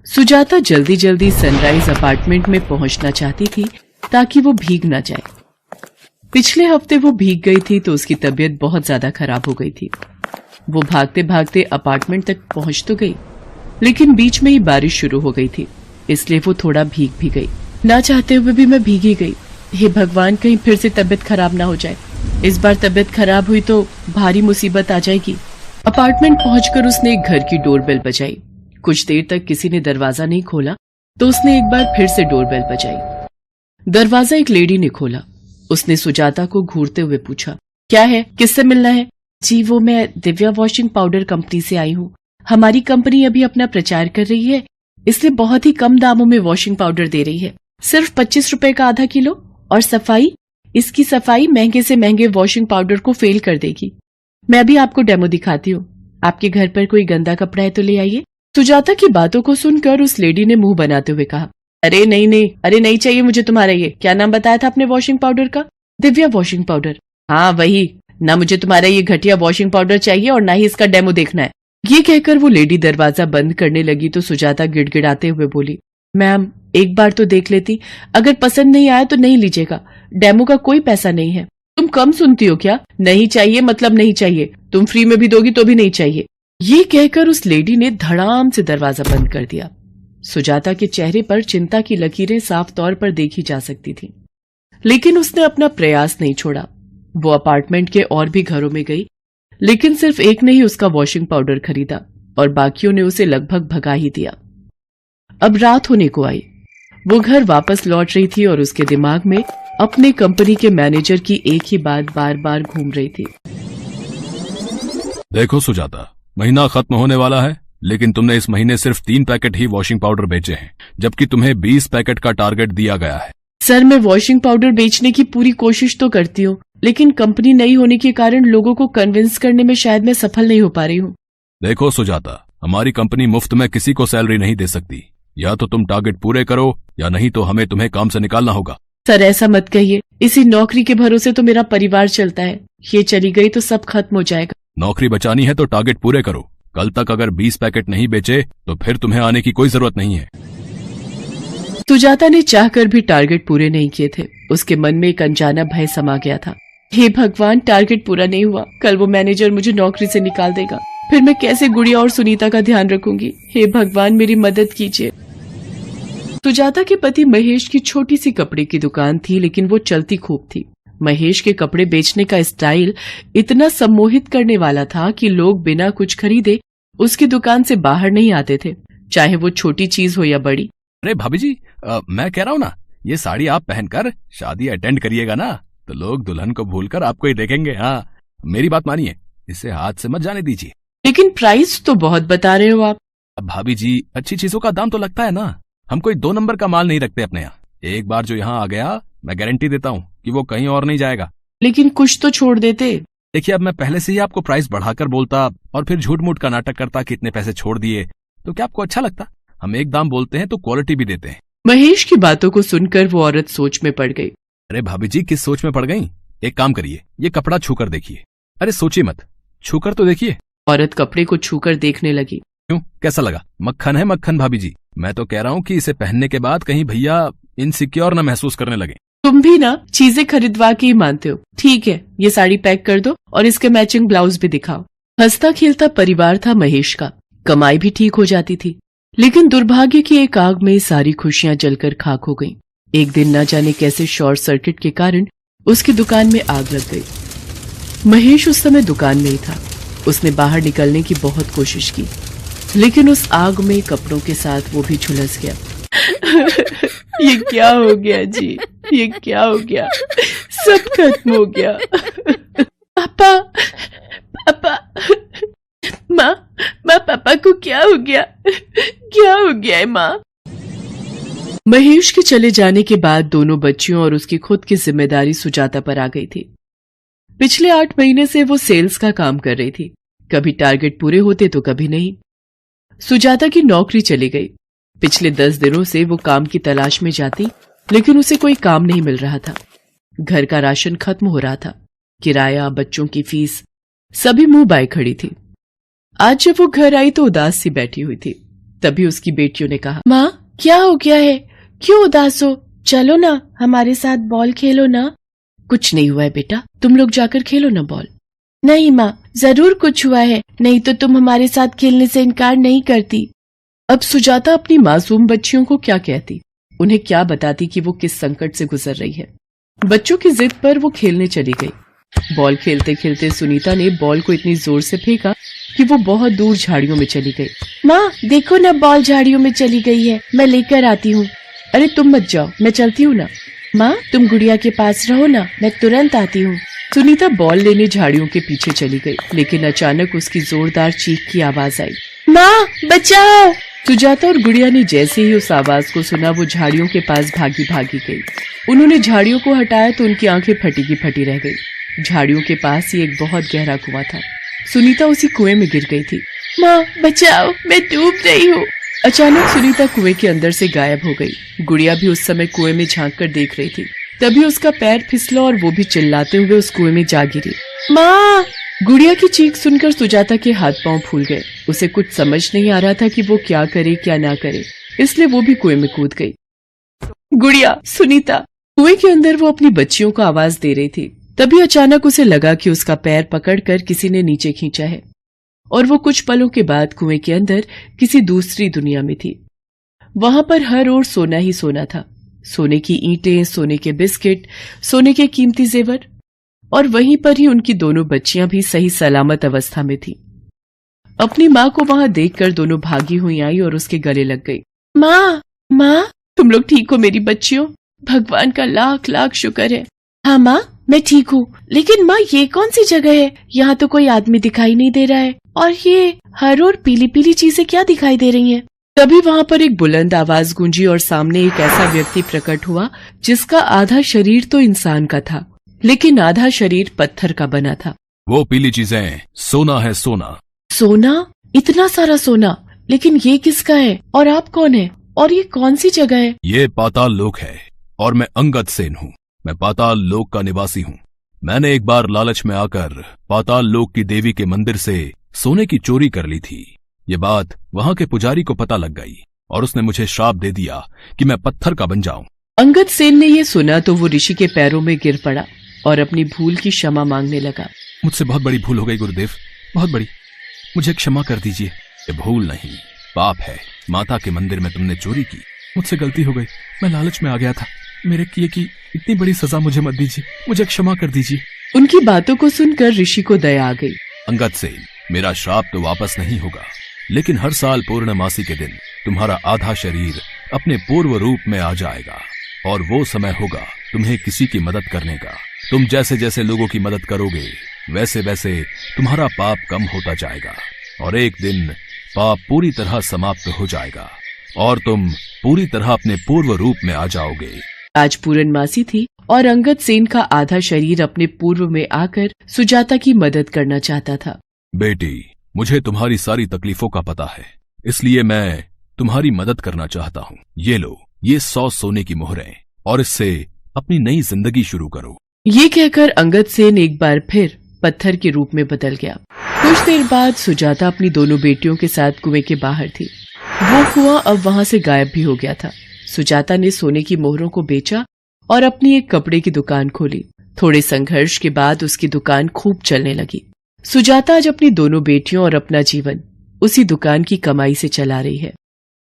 सुजाता जल्दी जल्दी sunrise apartment में पहुंचना चाहती थी ताकि वो भीग ना जाए। पिछले हफ्ते वो भीग गई थी तो उसकी तबीयत बहुत ज्यादा खराब हो गई थी। वो भागते भागते अपार्टमेंट तक पहुंच तो गई, लेकिन बीच में ही बारिश शुरू हो गई थी, इसलिए वो थोड़ा भीग भी गई। ना चाहते हुए भी मैं भीगी गई। हे भगवान, कहीं फिर से तबीयत खराब ना हो जाए। इस बार तबीयत खराब हुई तो भारी मुसीबत आ जाएगी। अपार्टमेंट पहुंचकर उसने एक घर की डोरबेल बजाई। कुछ देर तक किसी ने दरवाजा नहीं खोला तो उसने एक बार फिर से डोरबेल बजाई। दरवाजा एक लेडी ने खोला। उसने सुजाता को घूरते हुए पूछा, क्या है, किससे मिलना है? जी वो मैं दिव्या वॉशिंग पाउडर कंपनी से आई हूँ। हमारी कंपनी अभी अपना प्रचार कर रही है, इसलिए बहुत ही कम दामों में वॉशिंग पाउडर दे रही है। सिर्फ 25 रुपए का आधा किलो। और सफाई, इसकी सफाई महंगे से महंगे वॉशिंग पाउडर को फेल कर देगी। मैं अभी आपको डेमो दिखाती हूँ। आपके घर पर कोई गंदा कपड़ा है तो ले आइए। सुजाता की बातों को सुनकर उस लेडी ने मुंह बनाते हुए कहा, अरे नहीं, अरे नहीं चाहिए मुझे तुम्हारा ये। क्या नाम बताया था आपने वॉशिंग पाउडर का? Divya washing powder. हाँ वही ना, मुझे तुम्हारा ये घटिया वॉशिंग पाउडर चाहिए और ना ही इसका डेमो देखना है। ये कहकर वो लेडी दरवाजा बंद करने लगी तो सुजाता गिड़गिड़ाते हुए बोली, मैम एक बार तो देख लेती, अगर पसंद नहीं आया तो नहीं लीजिएगा। डेमो का कोई पैसा नहीं है। तुम कम सुनती हो क्या? नहीं चाहिए मतलब नहीं चाहिए। तुम फ्री में भी दोगी तो भी नहीं चाहिए। ये कहकर उस लेडी ने धड़ाम से दरवाजा बंद कर दिया। सुजाता के चेहरे पर चिंता की लकीरें साफ तौर पर देखी जा सकती थी, लेकिन उसने अपना प्रयास नहीं छोड़ा। वो अपार्टमेंट के और भी घरों में गई, लेकिन सिर्फ एक ने ही उसका वॉशिंग पाउडर खरीदा और बाकियों ने उसे लगभग भगा ही दिया। अब रात होने को आई। वो घर वापस लौट रही थी और उसके दिमाग में अपने कंपनी के मैनेजर की एक ही बात बार बार घूम रही थी। देखो सुजाता, महीना खत्म होने वाला है, लेकिन तुमने इस महीने सिर्फ 3 पैकेट ही वॉशिंग पाउडर बेचे हैं, जबकि तुम्हें 20 पैकेट का टारगेट दिया गया है। सर मैं वॉशिंग पाउडर बेचने की पूरी कोशिश तो करती हूँ, लेकिन कंपनी नई होने के कारण लोगों को कन्विंस करने में शायद मैं सफल नहीं हो पा रही हूँ। देखो सुजाता, हमारी कंपनी मुफ्त में किसी को सैलरी नहीं दे सकती। या तो तुम टारगेट पूरे करो या नहीं तो हमें तुम्हें काम से निकालना होगा। सर ऐसा मत कहिए, इसी नौकरी के भरोसे तो मेरा परिवार चलता है। ये चली गई तो सब खत्म हो जाएगा। नौकरी बचानी है तो टारगेट पूरे करो। कल तक अगर 20 पैकेट नहीं बेचे तो फिर तुम्हें आने की कोई जरूरत नहीं है। सुजाता ने चाहकर भी टारगेट पूरे नहीं किए थे। उसके मन में एक अनजाना भय समा गया था। हे भगवान, टारगेट पूरा नहीं हुआ, कल वो मैनेजर मुझे नौकरी से निकाल देगा। फिर मैं कैसे गुड़िया और सुनीता का ध्यान रखूंगी? हे भगवान मेरी मदद कीजिए। सुजाता के पति महेश की छोटी सी कपड़े की दुकान थी, लेकिन वो चलती खूब थी। महेश के कपड़े बेचने का स्टाइल इतना सम्मोहित करने वाला था कि लोग बिना कुछ खरीदे उसकी दुकान से बाहर नहीं आते थे, चाहे वो छोटी चीज हो या बड़ी। अरे भाभी जी, मैं कह रहा हूँ ना, ये साड़ी आप पहनकर शादी अटेंड करिएगा ना, तो लोग दुल्हन को भूलकर आपको ही देखेंगे। हाँ मेरी बात मानिए, इसे हाथ से मत जाने दीजिए। लेकिन प्राइस तो बहुत बता रहे हो आप। अब भाभी जी, अच्छी चीजों का दाम तो लगता है ना। हम कोई 2 नंबर का माल नहीं रखते अपने यहाँ। एक बार जो यहाँ आ गया, मैं गारंटी देता हूँ कि वो कहीं और नहीं जाएगा। लेकिन कुछ तो छोड़ देते। देखिए, अब मैं पहले से ही आपको प्राइस बढ़ाकर बोलता और फिर झूठ मूठ का नाटक करता कि इतने पैसे छोड़ दिए, तो क्या आपको अच्छा लगता? हम एक दाम बोलते हैं तो क्वालिटी भी देते हैं। महेश की बातों को सुनकर वो औरत सोच में पड़ गई। अरे भाभी जी, किस सोच में पड़ गई? एक काम करिए, ये कपड़ा छूकर देखिए। अरे सोचिए मत, छूकर तो देखिए। औरत कपड़े को छूकर देखने लगी। क्यों, कैसा लगा? मक्खन है मक्खन भाभी जी। मैं तो कह रहा हूँ कि इसे पहनने के बाद कहीं भैया इनसिक्योर न महसूस करने लगे। तुम भी ना चीजें खरीदवा के ही मानते हो। ठीक है, ये साड़ी पैक कर दो और इसके मैचिंग ब्लाउज भी दिखाओ। हंसता खेलता परिवार था महेश का, कमाई भी ठीक हो जाती थी, लेकिन दुर्भाग्य की एक आग में सारी खुशियां जलकर खाक हो गईं। एक दिन न जाने कैसे शॉर्ट सर्किट के कारण उसकी दुकान में आग लग गई। महेश उस समय दुकान में ही था। उसने बाहर निकलने की बहुत कोशिश की, लेकिन उस आग में कपड़ों के साथ वो भी झुलस गया। ये क्या हो गया जी, ये क्या हो गया? सब खत्म हो गया। पापा, पापा, माँ, पापा को क्या हो गया? क्या हो गया है माँ? महेश के चले जाने के बाद दोनों बच्चियों और उसकी खुद की जिम्मेदारी सुजाता पर आ गई थी। पिछले 8 महीने से वो सेल्स का काम कर रही थी। कभी टारगेट पूरे होते तो कभी नहीं। सुजाता की नौकरी चली गई। पिछले 10 दिनों से वो काम की तलाश में जाती, लेकिन उसे कोई काम नहीं मिल रहा था। घर का राशन खत्म हो रहा था, किराया, बच्चों की फीस, सभी मुंह बाए खड़ी थी। आज जब वो घर आई तो उदास सी बैठी हुई थी। तभी उसकी बेटियों ने कहा, माँ क्या हो गया है, क्यों उदास हो? चलो ना हमारे साथ बॉल खेलो ना। कुछ नहीं हुआ है बेटा, तुम लोग जाकर खेलो ना बॉल। नहीं माँ, जरूर कुछ हुआ है, नहीं तो तुम हमारे साथ खेलने से इनकार नहीं करती। अब सुजाता अपनी मासूम बच्चियों को क्या कहती, उन्हें क्या बताती कि वो किस संकट से गुजर रही है। बच्चों की जिद पर वो खेलने चली गई। बॉल खेलते खेलते सुनीता ने बॉल को इतनी जोर से फेंका कि वो बहुत दूर झाड़ियों में चली गई। माँ देखो ना, बॉल झाड़ियों में चली गई है, मैं लेकर आती हूँ। अरे तुम मत जाओ, मैं चलती हूँ ना। माँ तुम गुड़िया के पास रहो ना, मैं तुरंत आती हूँ। सुनीता बॉल लेने झाड़ियों के पीछे चली गई, लेकिन अचानक उसकी जोरदार चीख की आवाज आई, माँ बचाओ। सुजाता और गुड़िया ने जैसे ही उस आवाज को सुना वो झाड़ियों के पास भागी भागी गई। उन्होंने झाड़ियों को हटाया तो उनकी आंखें फटी की फटी रह गई। झाड़ियों के पास ही एक बहुत गहरा कुआं था। सुनीता उसी कुएं में गिर गई थी। माँ बचाओ, मैं डूब रही हूँ। अचानक सुनीता कुएं के अंदर से गायब हो गई। गुड़िया भी उस समय कुएं में झांक कर देख रही थी। तभी उसका पैर फिसला और वो भी चिल्लाते हुए उस कुएं में जा गिरी। माँ! गुड़िया की चीख सुनकर सुजाता के हाथ पांव फूल गए। उसे कुछ समझ नहीं आ रहा था कि वो क्या करे क्या ना करे, इसलिए वो भी कुएं में कूद गई। गुड़िया, सुनीता! कुएं के अंदर वो अपनी बच्चियों को आवाज दे रही थी। तभी अचानक उसे लगा कि उसका पैर पकड़कर किसी ने नीचे खींचा है और वो कुछ पलों के बाद कुएं के अंदर किसी दूसरी दुनिया में थी। वहां पर हर ओर सोना ही सोना था। सोने की ईंटें, सोने के बिस्किट, सोने के कीमती जेवर, और वहीं पर ही उनकी दोनों बच्चियां भी सही सलामत अवस्था में थी। अपनी माँ को वहां देखकर दोनों भागी हुई आई और उसके गले लग गई। माँ, माँ, तुम लोग ठीक हो मेरी बच्चियों? भगवान का लाख लाख शुक्र है। हाँ माँ, मैं ठीक हूँ, लेकिन माँ ये कौन सी जगह है? यहाँ तो कोई आदमी दिखाई नहीं दे रहा है, और ये हर ओर पीली पीली चीजें क्या दिखाई दे रही हैं? तभी वहां पर एक बुलंद आवाज गूंजी और सामने एक ऐसा व्यक्ति प्रकट हुआ जिसका आधा शरीर तो इंसान का था, लेकिन आधा शरीर पत्थर का बना था। वो पीली चीजें सोना है, सोना। सोना? इतना सारा सोना? लेकिन ये किसका है और आप कौन है और ये कौन सी जगह है? ये पाताल लोक है और मैं अंगद सेन हूँ। मैं पाताल लोक का निवासी हूँ। मैंने एक बार लालच में आकर पाताल लोक की देवी के मंदिर से सोने की चोरी कर ली थी। ये बात वहां के पुजारी को पता लग गई और उसने मुझे श्राप दे दिया कि मैं पत्थर का बन जाऊं। अंगद सेन ने ये सुना तो वो ऋषि के पैरों में गिर पड़ा और अपनी भूल की क्षमा मांगने लगा। मुझसे बहुत बड़ी भूल हो गई गुरुदेव, बहुत बड़ी। मुझे क्षमा कर दीजिए। ये भूल नहीं, पाप है। माता के मंदिर में तुमने चोरी की, मुझसे गलती हो गई। मैं लालच में आ गया था। मेरे किए की इतनी बड़ी सजा मुझे मत दीजिए, मुझे क्षमा कर दीजिए। उनकी बातों को सुनकर ऋषि को दया आ गई। अंगद सेन, मेरा श्राप तो वापस नहीं होगा, लेकिन हर साल पूर्णमासी के दिन तुम्हारा आधा शरीर अपने पूर्व रूप में आ जाएगा और वो समय होगा तुम्हें किसी की मदद करने का। तुम जैसे जैसे लोगों की मदद करोगे वैसे वैसे तुम्हारा पाप कम होता जाएगा और एक दिन पाप पूरी तरह समाप्त हो जाएगा और तुम पूरी तरह अपने पूर्व रूप में आ जाओगे। आज पूर्णमासी थी और अंगद सेन का आधा शरीर अपने पूर्व में आकर सुजाता की मदद करना चाहता था। बेटी, मुझे तुम्हारी सारी तकलीफों का पता है, इसलिए मैं तुम्हारी मदद करना चाहता हूँ। ये लो, ये 100 सोने की मोहरें और इससे अपनी नई जिंदगी शुरू करो। ये कहकर अंगद सेन एक बार फिर पत्थर के रूप में बदल गया। कुछ देर बाद सुजाता अपनी दोनों बेटियों के साथ कुएं के बाहर थी। वो कुआं अब वहां से गायब भी हो गया था। सुजाता ने सोने की मोहरों को बेचा और अपनी एक कपड़े की दुकान खोली। थोड़े संघर्ष के बाद उसकी दुकान खूब चलने लगी। सुजाता आज अपनी दोनों बेटियों और अपना जीवन उसी दुकान की कमाई से चला रही है।